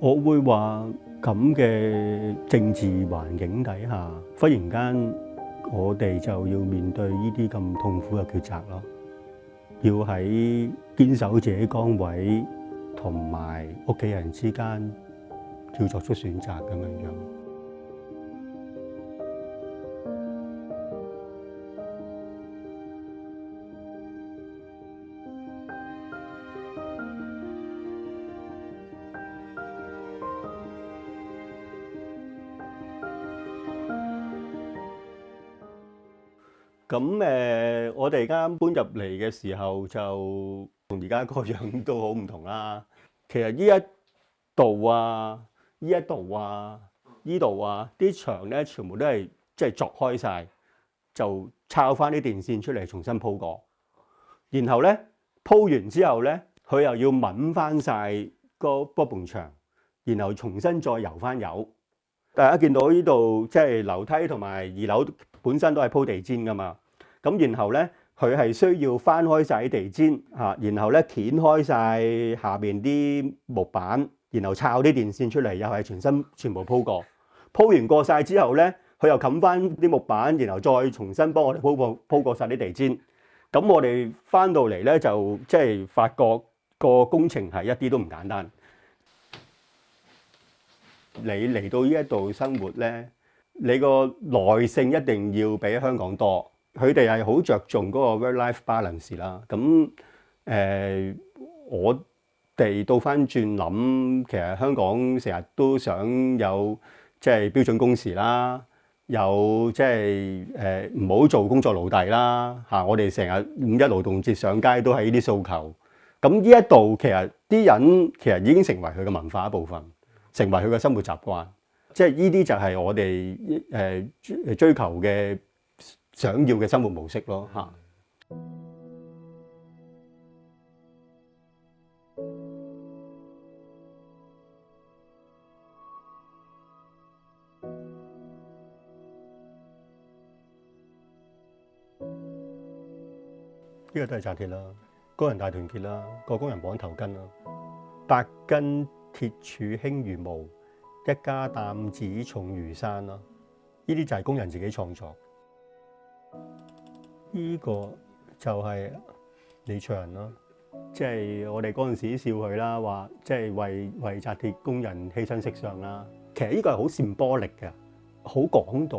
我會話咁嘅政治環境底下，忽然間我哋就要面對呢啲咁痛苦嘅抉擇咯，要喺堅守自己崗位同埋屋企人之間要作出選擇咁樣樣。咁我哋啱搬入嚟嘅時候就同而家個樣都好唔同啦。其實呢一度啊、呢一度啊、呢度啊，啲牆咧全部都係即係鑿開晒，就抄翻啲電線出嚟重新鋪過。然後咧鋪完之後咧，佢又要抿翻晒嗰埲牆，然後重新再油翻油。大家見到呢度即係樓梯同埋二樓本身都係鋪地氈噶嘛，咁然後咧佢係需要翻開晒啲地氈嚇，然後咧掀開晒下邊啲木板，然後抄啲電線出嚟，又係全部鋪過。鋪完過晒之後咧，佢又冚翻啲木板，然後再重新幫我哋鋪過晒啲地氈。咁我哋翻到嚟咧就即係發覺個工程係一啲都唔簡單。你嚟到呢一度生活咧，你個耐性一定要比香港多。佢哋係好着重嗰個 work-life balance 啦。咁我哋倒翻轉諗，其實香港成日都想有即係標準工時啦，有即係唔好做工作奴隸啦嚇。我哋成日五一勞動節上街都係呢啲訴求。咁呢一度其實啲人其實已經成為佢嘅文化一部分。成為佢嘅生活習慣，即係呢啲就係我哋追求嘅想要嘅生活模式咯嚇。呢個都係紮鐵啦，工人大團結啦，個工人綁頭巾啦，8根鐵柱輕如毛，一家擔子重如山啦。呢啲就係工人自己創作。呢個就係李卓人啦，即係我哋嗰陣時笑佢啦，話即係為紮鐵工人犧牲色相啦。其實呢個係好symbolic嘅，好講到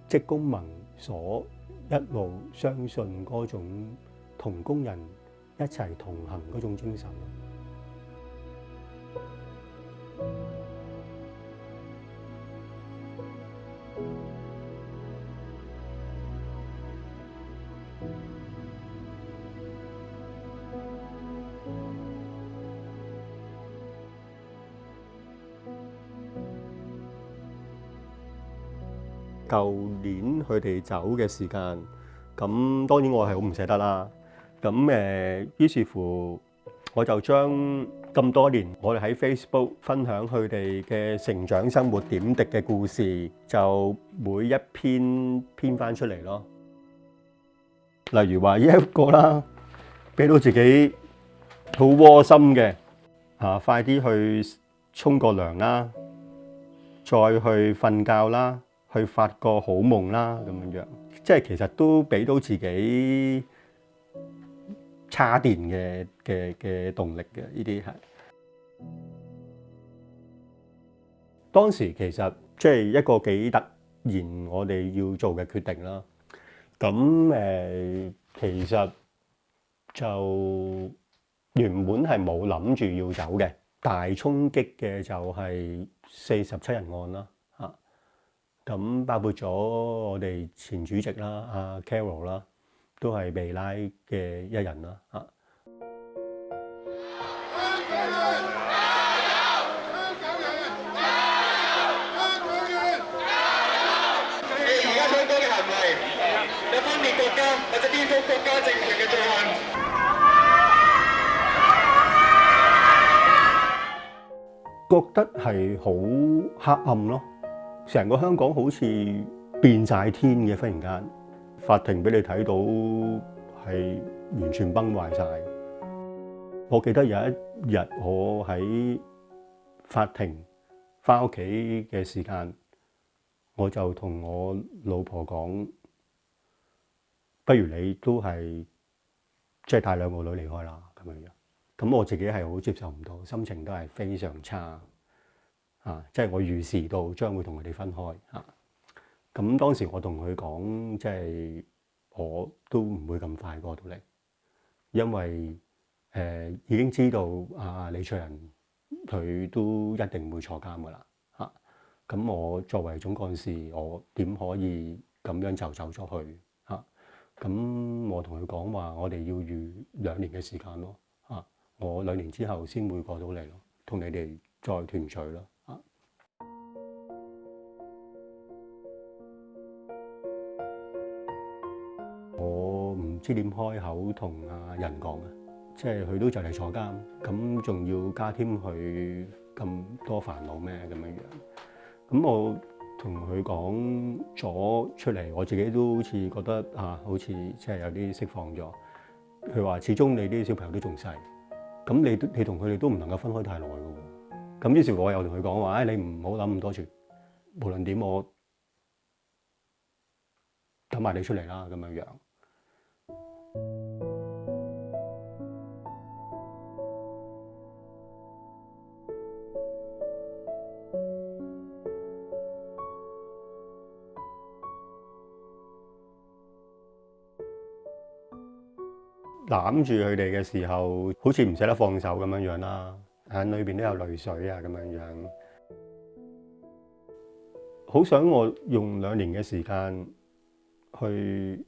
職工盟所一路相信嗰種同工人一齊同行嗰種精神。舊年佢哋走嘅時間，咁當然我係好唔捨得啦。咁於是乎我就將咁多年我哋喺 Facebook 分享佢哋嘅成長生活點滴嘅故事，就每一篇編翻出嚟咯。例如話呢一個啦，俾到自己好窩心嘅快啲去沖個涼啦，再去瞓覺啦，去發個好夢啦，咁樣，即係其實都俾到自己叉電嘅動力嘅，呢啲係。當時其實即係一個幾突然我哋要做嘅決定啦。咁其實就原本係冇諗住要走嘅，大衝擊嘅就係47人案啦。咁包括咗我哋前主席啦，阿 Carol 啦，都係被拉嘅一人啦。而家香港嘅行為有分裂國家或者顛覆國家政權嘅罪行，覺得係好黑暗咯。成個香港好似變晒天嘅，忽然間法庭俾你睇到係完全崩壞晒。我記得有一日我喺法庭翻屋企嘅時間，我就同我老婆講，不如你都係即係帶兩個女離開啦咁樣樣。咁我自己係好接受唔到，心情都係非常差即係我預示到將會同佢哋分開咁當時我同佢講，即係我都唔會咁快過到嚟，因為已經知道李卓人佢都一定會坐監㗎啦咁我作為總幹事，我點可以咁樣就走咗去咁我同佢講話，我哋要預2年嘅時間咯我2年之後先會過到嚟咯，同你哋再團聚咯我唔知點開口同人講即係佢都就嚟坐監，咁仲要加添佢咁多煩惱咩咁樣樣？咁我同佢講咗出嚟，我自己都好似覺得好似即係有啲釋放咗。佢話：始終你啲小朋友都仲細，咁你同佢哋都唔能夠分開太耐嘅喎。咁於是我又同佢講話：你唔好諗咁多住，無論點我等埋你出嚟啦咁樣樣。攬住佢哋嘅時候，好似唔捨得放手咁樣樣啦，眼裏邊都有淚水咁樣樣。好想我用2年嘅時間去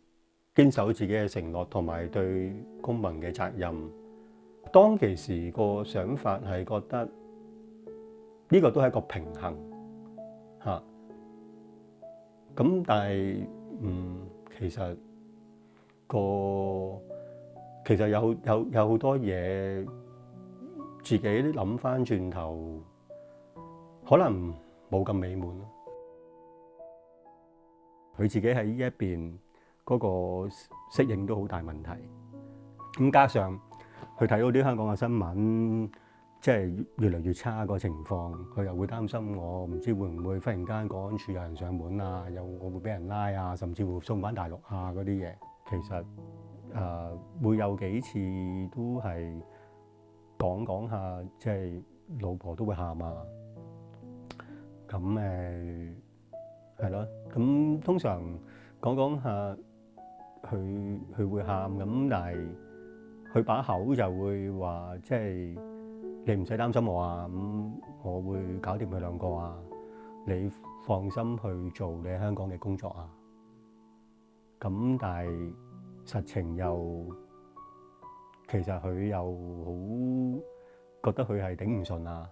堅守自己嘅承諾同埋對公民嘅責任。當其時個想法係覺得呢個都係一個平衡咁但係其實有好多嘢自己諗翻轉頭，可能冇咁美滿咯。佢自己喺呢一邊嗰個適應都好大問題。咁加上佢睇到啲香港嘅新聞，即係越嚟越差個情況，佢又會擔心我唔知會唔會忽然間國安處有人上門又我會俾人拉甚至乎送返大陸嗰啲嘢。其實會有幾次都係講下，即係老婆都會喊咁係咯。咁通常講下佢會喊咁，但係佢把口就會話，即係你唔使擔心我咁我會搞掂佢2個你放心去做你喺香港嘅工作咁但係實情又其實佢又好覺得佢係頂唔順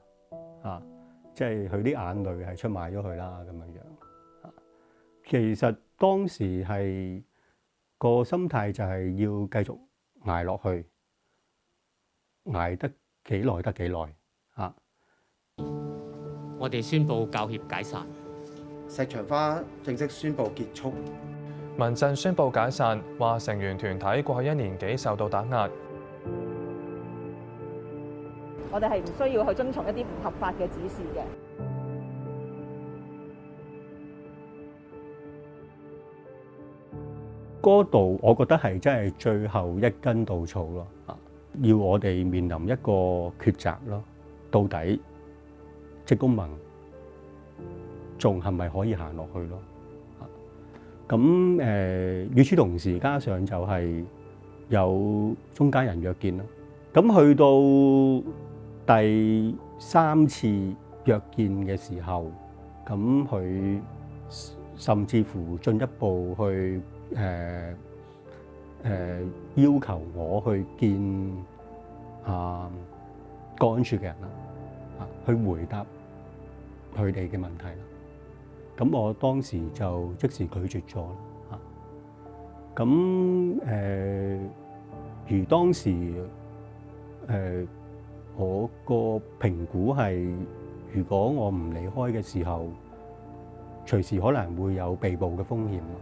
即係佢啲眼淚係出賣咗佢啦咁樣樣其實當時係個心態就係要繼續捱落去，捱得幾耐得幾耐我哋宣布教協解散，石牆花正式宣布結束。民陣宣布解散，話成員團體過去1年幾受到打壓。我哋係唔需要去遵從一啲唔合法嘅指示嘅。嗰度我覺得係真係最後一根稻草咯要我哋面臨一個抉擇咯，到底職工盟仲係咪可以行落去咯？咁與此同時，加上就係有中間人約見啦。咁去到第3次約見嘅時候，咁佢甚至乎進一步去要求我去見國安處嘅人啦，去回答佢哋嘅問題啦。咁我當時就即時拒絕咗啦。咁而當時我個評估係，如果我唔離開嘅時候，隨時可能會有被捕嘅風險咯。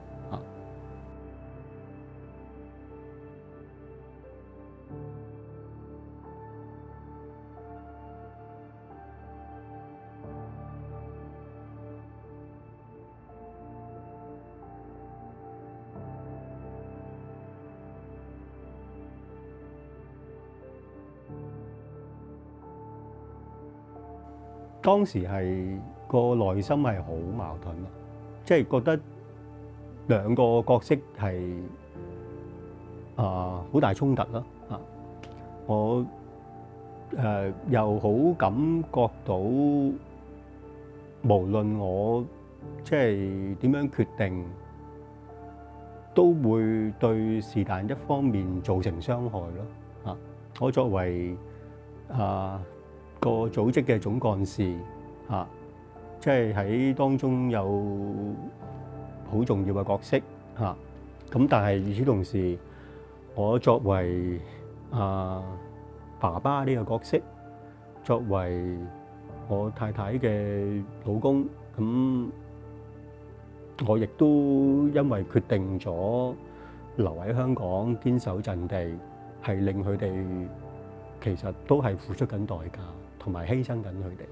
當時係個內心係好矛盾咯，即係覺得兩個角色係好大衝突咯啊！我又好感覺到，無論我即係點樣決定，都會對是但一方面造成傷害咯啊！我作為個組織嘅總幹事啊，即係喺當中有好重要嘅角色嚇。咁但係與此同時，我作為爸爸呢個角色，作為我太太嘅老公，咁我亦都因為決定咗留喺香港堅守陣地，係令佢哋其實都係付出緊代價，同埋犧牲緊佢哋。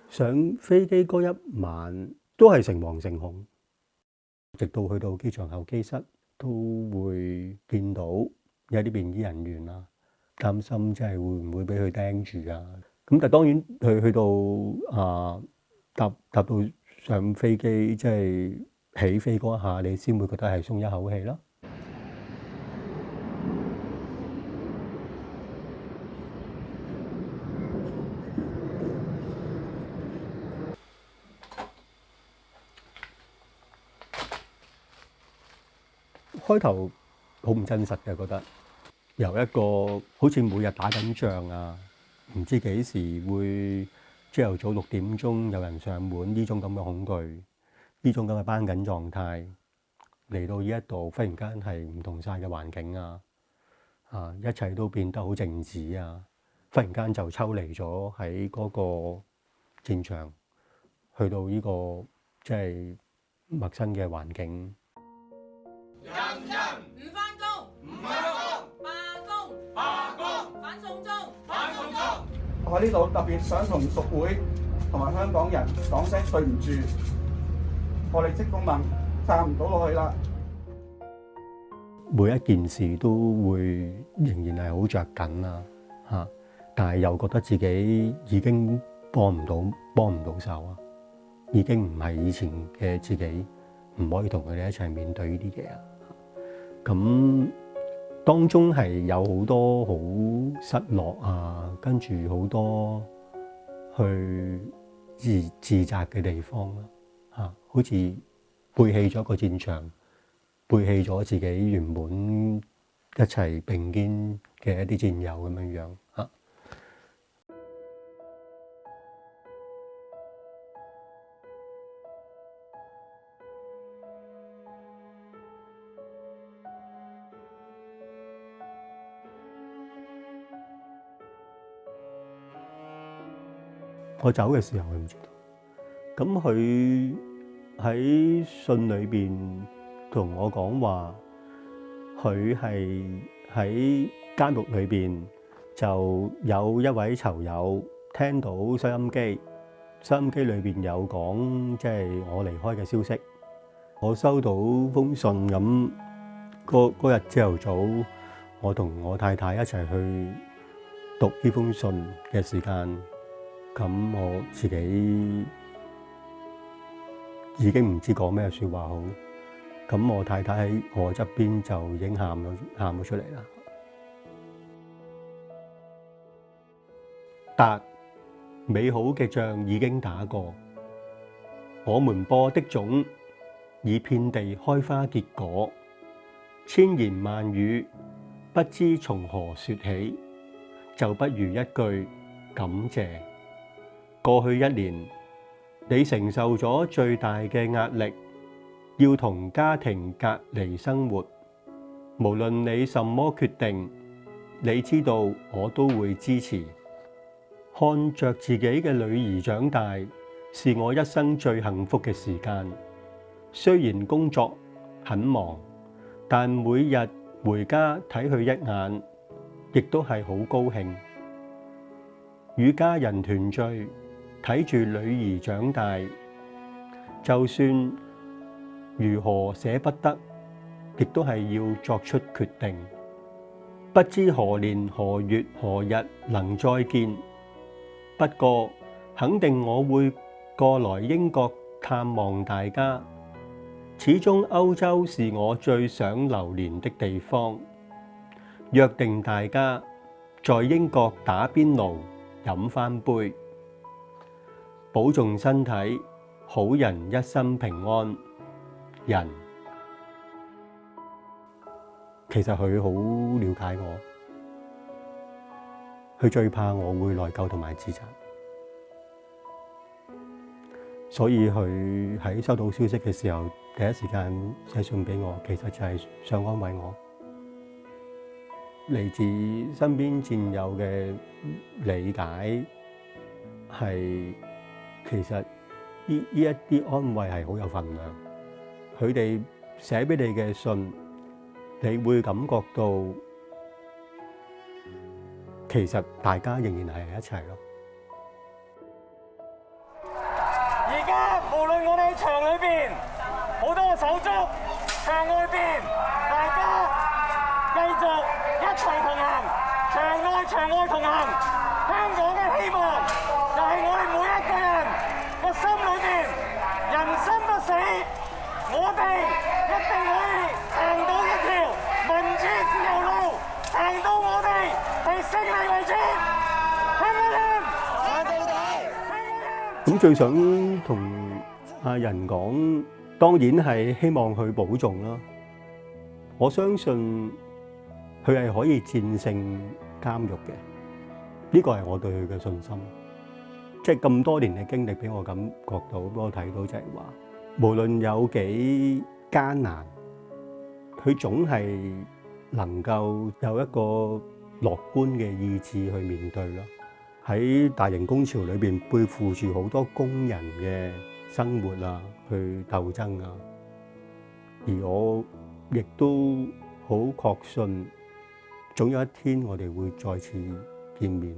上飛機嗰一晚都係誠惶誠恐，直到去到機場候機室都會見到有啲便衣人員啊，擔心即係會唔會俾佢釘住啊。咁但係當然去到搭到上飛機，即係起飛嗰一下，你先會覺得係鬆一口氣啦。開頭好唔真實嘅，覺得由一個好似每日打緊仗啊，唔知幾時會朝頭早6點鐘有人上門呢種咁嘅恐懼，呢種咁嘅繃緊狀態，嚟到呢一度忽然間係唔同晒嘅環境啊，一切都變得好靜止啊，忽然間就抽離咗喺嗰個戰場，去到呢個即係陌生嘅環境。人唔返工，罷工，反送中。我喺呢度特別想同屬會同埋香港人講聲對唔住，我哋職工盟撐唔到落去啦。每一件事都會仍然係好着緊啊，但係又覺得自己已經幫唔到手啊，已經唔係以前嘅自己，唔可以同佢哋一齊面對呢啲嘢啊。咁當中係有好多好失落啊，跟住好多去自責嘅地方啦，好似背棄咗個戰場，背棄咗自己原本一齊並肩嘅一啲戰友咁樣樣嚇。我走嘅時候佢唔知道，咁佢喺信裏邊同我講話，佢係喺監獄裏邊就有一位囚友聽到收音機裏邊有講即係我離開嘅消息。我收到封信咁，嗰日朝頭早，我同我太太一齊去讀呢封信嘅時間。咁我自己已經唔知講咩説話好，咁我太太喺我側邊就已經喊咗出嚟啦。但美好嘅仗已經打過，我們播的種已遍地開花結果，千言萬語不知從何說起，就不如一句感謝。過去1年，你承受咗最大嘅壓力，要同家庭隔離生活。無論你什麼決定，你知道我都會支持。看着自己嘅女兒長大，是我一生最幸福嘅時間。雖然工作很忙，但每日回家睇佢一眼，亦都係好高興。與家人團聚，睇住女兒長大，就算如何捨不得，亦都係要作出決定。不知何年何月何日能再見。不過肯定我會過來英國探望大家。始終歐洲是我最想流連的地方。約定大家在英國打邊爐，飲返杯，保重身體，好人一生平安。人其實佢好了解我，佢最怕我會內疚同埋自責，所以佢喺收到消息嘅時候，第一時間寫信俾我，其實就係想安慰我。嚟自身邊戰友嘅理解係，其實呢一啲安慰係好有份量。佢哋寫俾你嘅信，你會感覺到其實大家仍然係一齊咯。而家無論我哋喺場裏邊好多手足，場外邊大家繼續一齊同行，場內場外同行。香港嘅希望就係我哋每一個人個心裏邊，人生不死，我哋一定可以行到一條民主自由路，行到我哋係勝利為止。香港人撐到底！香港人。咁最想同阿仁講，當然係希望佢保重啦。我相信佢係可以戰勝監獄嘅，呢個係我對佢嘅信心。即係咁多年嘅經歷，俾我感覺到，俾我睇到就係話，無論有幾艱難，佢總係能夠有一個樂觀嘅意志去面對咯。喺大型工潮裏邊，背負住好多工人嘅生活啊，去鬥爭啊。而我亦都好確信，總有一天我哋會再次見面。